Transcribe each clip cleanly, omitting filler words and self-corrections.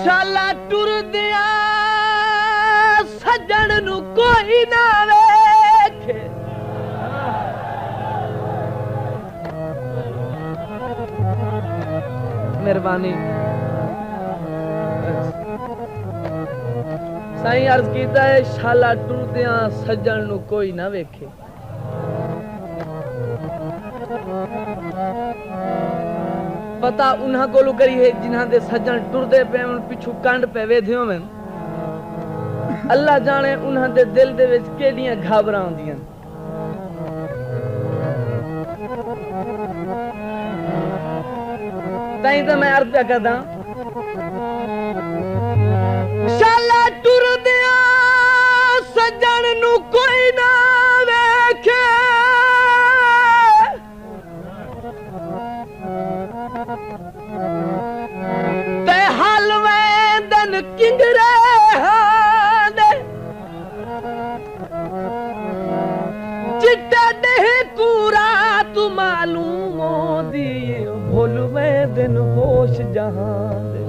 शाला टुर दिया सजन नु कोई ना वेखे मेहरबानी साईं अर्ज कीता है शाला टुर दिया सजन नु कोई ना वेखे पता उन्हां कोलू करी है जिन्हां दे सज्जन टुरदे पे पिछू कंड पे वेधियो में अल्लाह जाने उन्हां दे दिल दे विच केड़ियां घाबरां होंदियां ताई तो मैं अर्ज करदा शाला टुरदिया सज्जन नु कोई ना वेखे ते हलवेंदन किंगरे हाने चिट्टा देह कूरा तू मालूम होदी भुलवेंदन होश जहां दे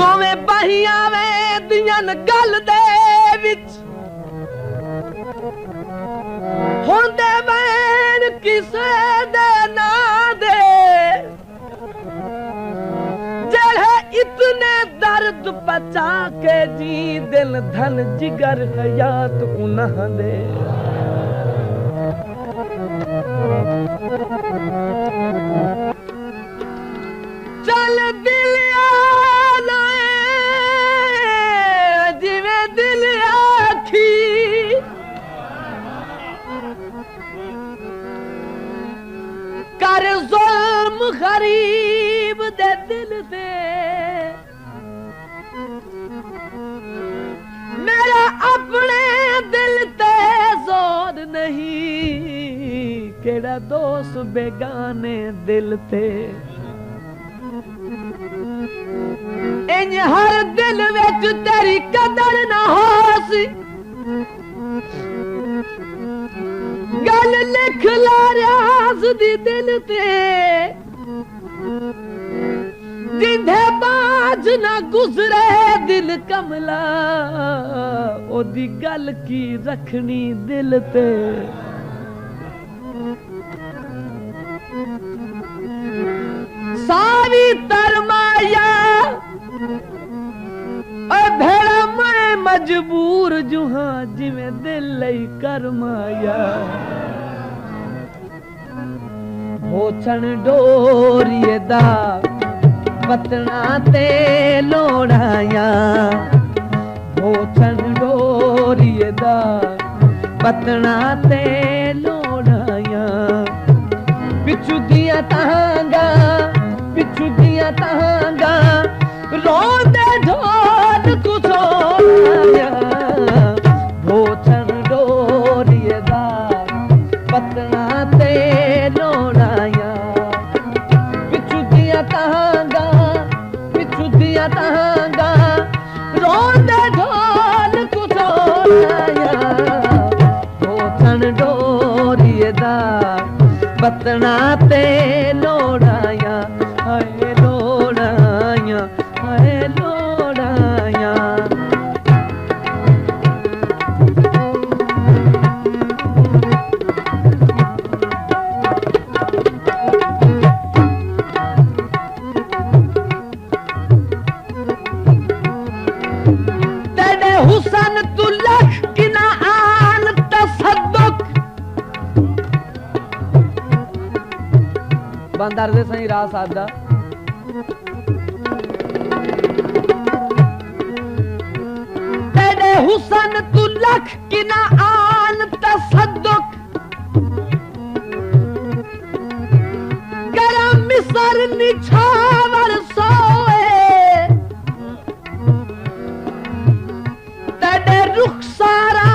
दोवें बहियां वेंदियां गल दे विच होंदे वैन किसे दे ना दे जेड़े इतने दर्द पचा के जी दिल धन जिगर हयात उन्हां दे चल दिलिया जिवे दिल आखी कर जुल्म गरीब दे दिल दे मेरा अपने दिल ते जोर नहीं केड़ा दोस्त बेगाने दिल ते इंज हर दिल विच तेरी कदर ना होसी गल लिख ला राज दी दिल ते जिंदे बाज ना गुजरे दिल कमला ओदी गल की रखनी दिल ते सारी तरमाया भेड़ा मैं मजबूर जुहा जिवें दिल लई करमाया होछन डोरिए दा पतना ते लोड़ाया होछन डोरिए दा पतना ते लोड़ाया पिछू दिया तांगा रोंदे ढोल कुछ आया भोचन डोरिए दा पतना ते लोड़ाया पिछू दिया तांगा रोंदे ढोल कुछ आया भोचन डोरिए दा पतना ते लोड़ाया हाय लोड़ाया हाय लोड़ाया तेरे हुसन तू लख किना आन तसद्दुक बंदर दे सही राह सादा तेरे हुसन तू लख किना आन तसद्दुक करम मिसर निछावर सोए तेरे रुखसारा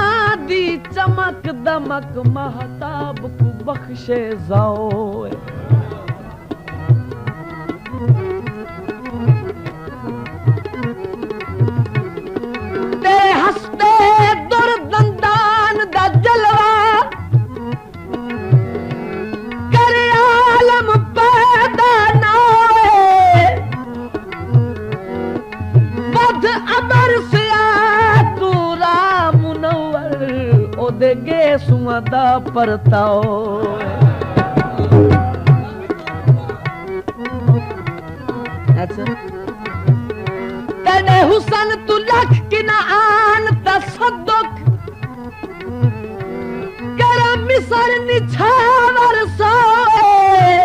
दी चमक दमक महताब को बख्शे जाओए हस्ते दुर्दंदान दा जलवा कर आलम पैदा ना परताओ। तेरे हुसन तू लख कि ना आन तसद्दुक कर मिसर निछावर सोए।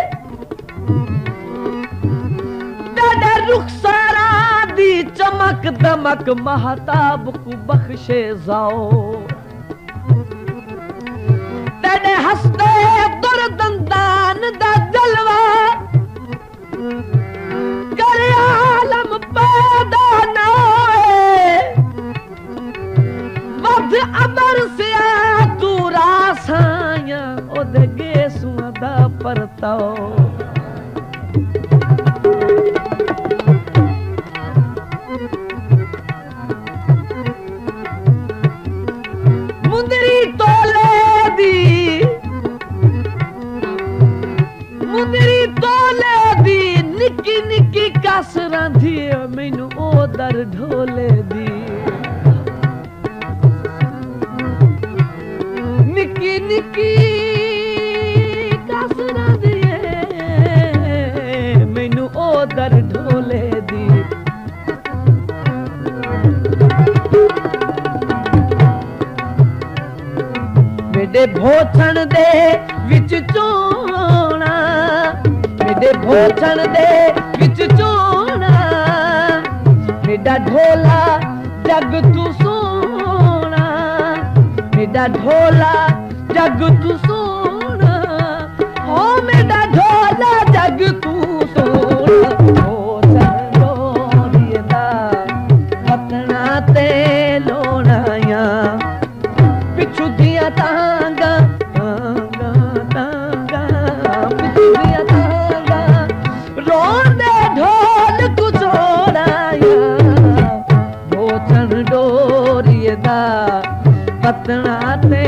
तेरे रुखसारा दी चमक दमक महताब को बख्शे जाओ। तेरे हस्ते दुर्दंदान दा जलवा कर आलम पैदा नाए। वध अबर से तू रासाया ओदे गेसुआ दा परताओ। मुंदरी तोले दी मुंदरी तोले दी निकी निकी कसरां दी मैनू ओदर ढोले दी। निकी निकी कसरां दी मैनू ओदर ढोले दी। मेरे भोछण दे विच चोना मेरे भोछण दे विच चोना। मेरा ढोला जग तू सोना मेरा ढोला जग तू सोना। हो मेरा ढोला जग तू सोना। भोछण डोरियदा वतना ते लोनाया पिछू दिया तांगा तांगा तांगा पिछू दिया तांगा रोंदे ढोल को जोड़ाया। भोछण डोरियदा वतना ते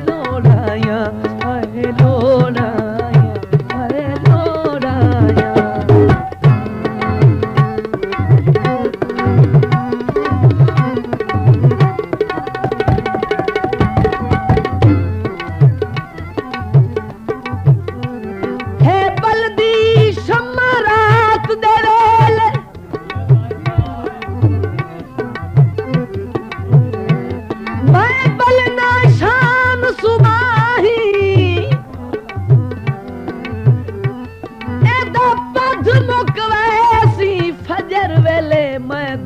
लोड़ाया। हाय लोड़ाया हाय लोड़ाया।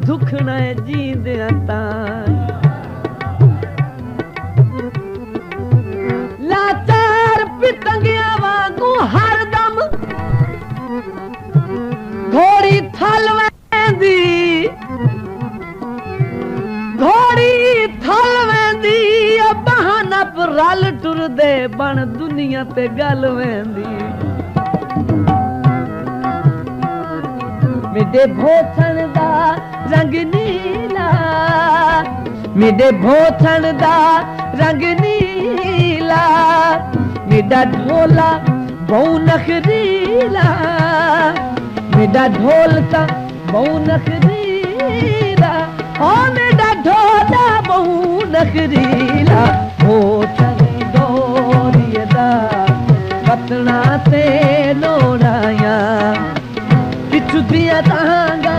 दुखना जींदिया लाचार पितंगिया वांगू हरदम घोड़ी थल वेंदी बहाना पर रल टुरदे बन दुनिया ते गल वेंदी। मेरे भोछण दा रंग नीला मेरे भोछण दा रंग नीला। मेरा ढोला बहु नखरीला मेरा ढोल ता बहु नखरीला। ओ मेरा ढोला बहु नखरीला। भोछण डोरियदा वतना ते लोड़ाया। पिछू दिया तांगा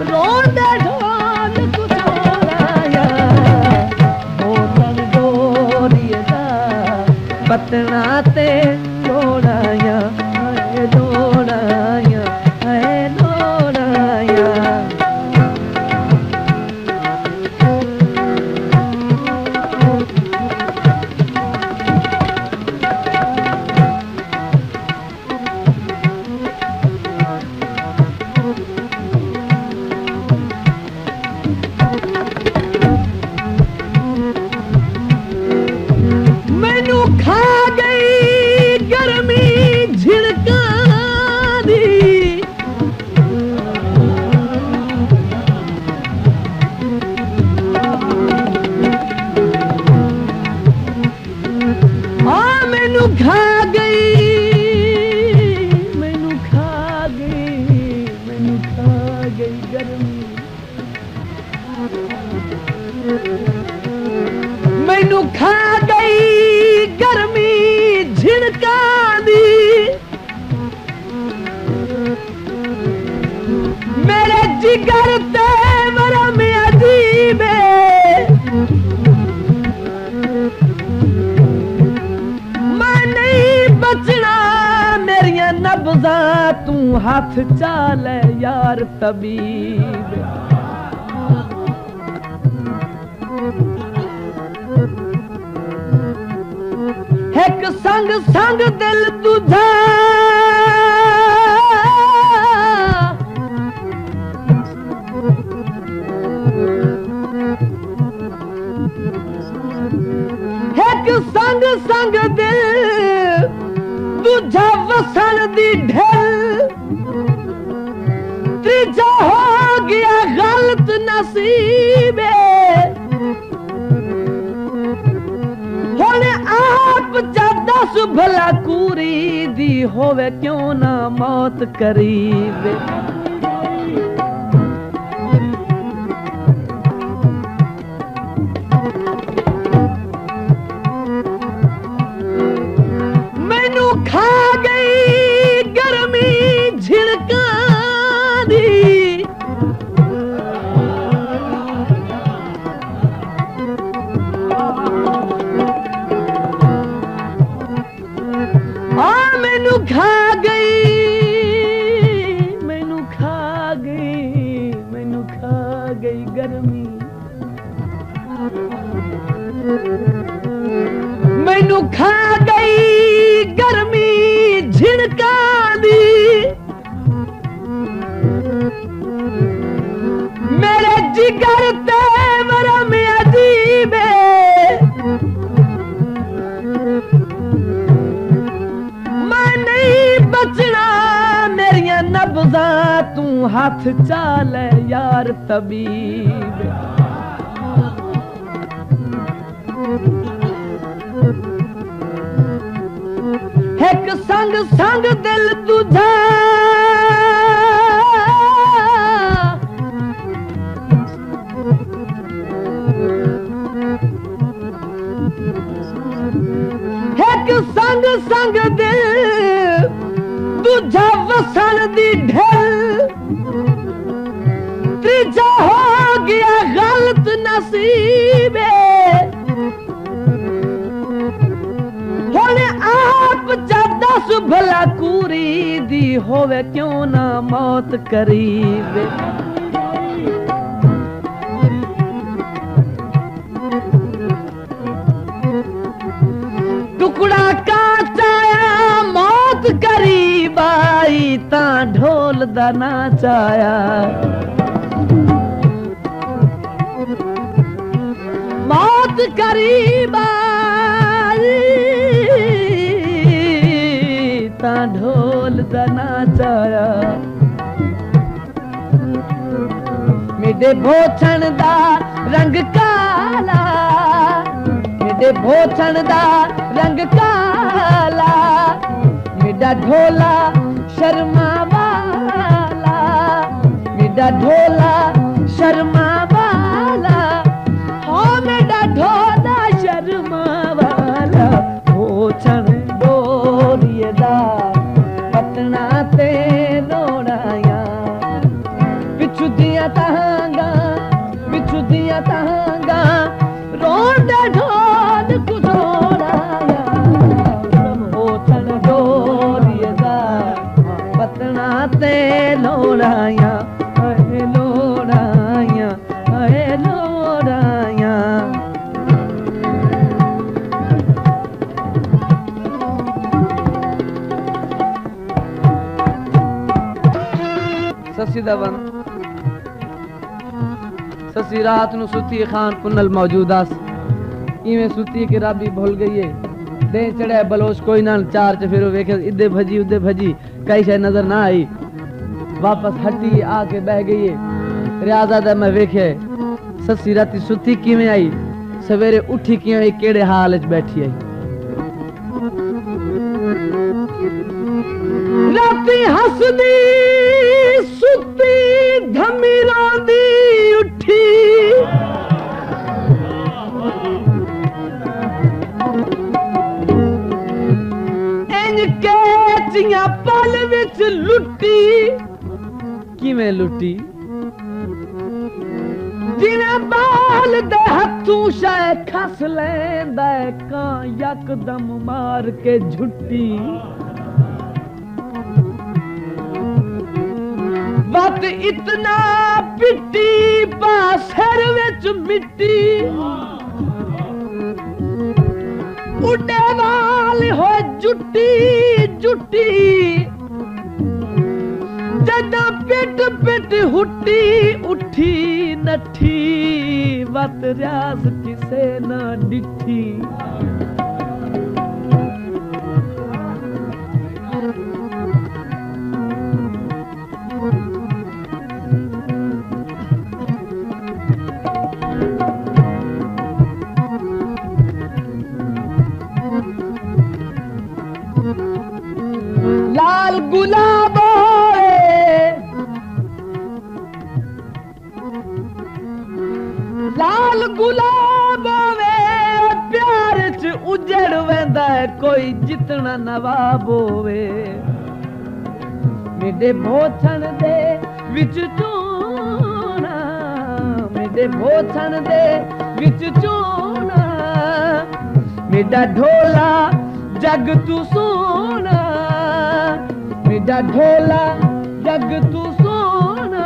रोंदे ढोल को जोड़ाया। भोछण डोरियदा वतना ते लोड़ाया। हाय लोड़ाया हाय लोड़ाया। मैनू मैनू खा गई गर्मी झिड़का दी मेरे जिगर ते वरम अजीब मैं नहीं बचना मेरिया नब्ज़ा तू हाथ चाल यार तबीब एक संग संग दिल तुझा एक संग संग दिल तुझा वसन दी ढल त्रीजा हो गया गलत नसीब होने आप दस भला कूरी दी होवे क्यों ना मौत करीब मैनू खा गई गर्मी झिड़का दी मैनू खा गई मैनू खा गई मैनू खा गई गर्मी मैनू खा गई गर्मी झिड़का दी मेरे जिगर ते वरम अजीब बचना मेरिया नब्ज़ा तू हाथ चाल यार तबीब एक संग संग दिल तुझा एक संग संग दिल तुझा वसन दी ढल त्रीजा हो गया गलत नसीब होने आप दस भला कूरी दी होवे क्यों ना मौत करीब टुकड़ा काटाया मौत करीब आई ता ढोल दा नाचाया मौत करीब आई ता ढोल दा नाचाया मेरे भोछण दा रंग काला मेरे भोछण दा रंग काला मेरा ढोला शर्मा वाला मेरा ढोला शर्मा वाला हो मेरा ढोला शर्मा वाला भोछण डोरिए दा पटना ते लोड़ाया पिछु दिया तहांगा रोंद ढोल कुदोड़ाया भोछण डोरिए दा पटना ते लोड़ाया लोड़ाया लोड़ाया ससी दवन ससी रात नु सुती खान पुनल मौजूदास इवें सुती कि राबी भूल गई है दे चढ़े बलोच कोई ना चार च फिर वेखे इदे भजी उदे भजी कई शय नजर ना आई वापस हटी आके बह गई है रियाजा दा मैं वेखे ससी राती सुती किवें आई सवेरे उठी किवें आई केड़े हाल च बैठी आई राती हसदी सुती धमीरांदी उठी इंज के चिया पल विच लुटी किवें लुटी जिवें बाल दे हथों शै खस लैंदा कां यकदम मार के झुट्टी वत इतना पिट्टी पा सिर विच मिट्टी उड़े वाल हो जुट्टी जुट्टी जदा पिट पिट हुट्टी उठी नठी वत रियाज किसे ना डिठी लाल गुलाबो लाल गुलाबो वे प्यार च उजड़ वेंदा कोई जितना नवाब होवे मेरे भोथन दे विच चोना मेरे भोथन दे विच चोना मेरा ढोला जग तू सोना मेरा ढोला जग तू सोना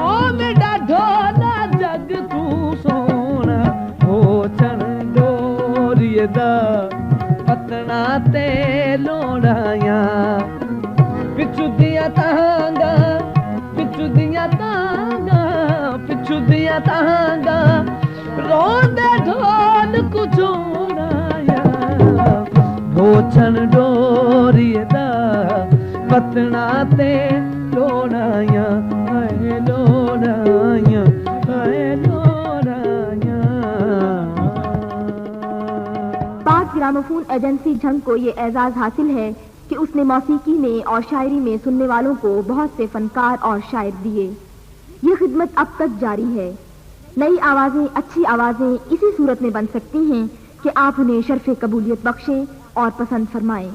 ओ मेरा ढोला जग तू सोना हो चन डोरिए दा पतना ते लोड़ाया पिछू दिया तांगा पिछू दिया तांगा रोंदे ढोल कुछ भोचन डोरिए दा पतना ते लोड़ाया हाय लोड़ाया हाय लोड़ाया। पाक ग्रामोफोन एजेंसी झंग को ये एजाज हासिल है कि उसने मौसीकी में और शायरी में सुनने वालों को बहुत से फनकार और शायर दिए। ये खिदमत अब तक जारी है। नई आवाजें अच्छी आवाजें इसी सूरत में बन सकती हैं कि आप उन्हें शर्फ कबूलियत बख्शें और पसंद फरमाएं।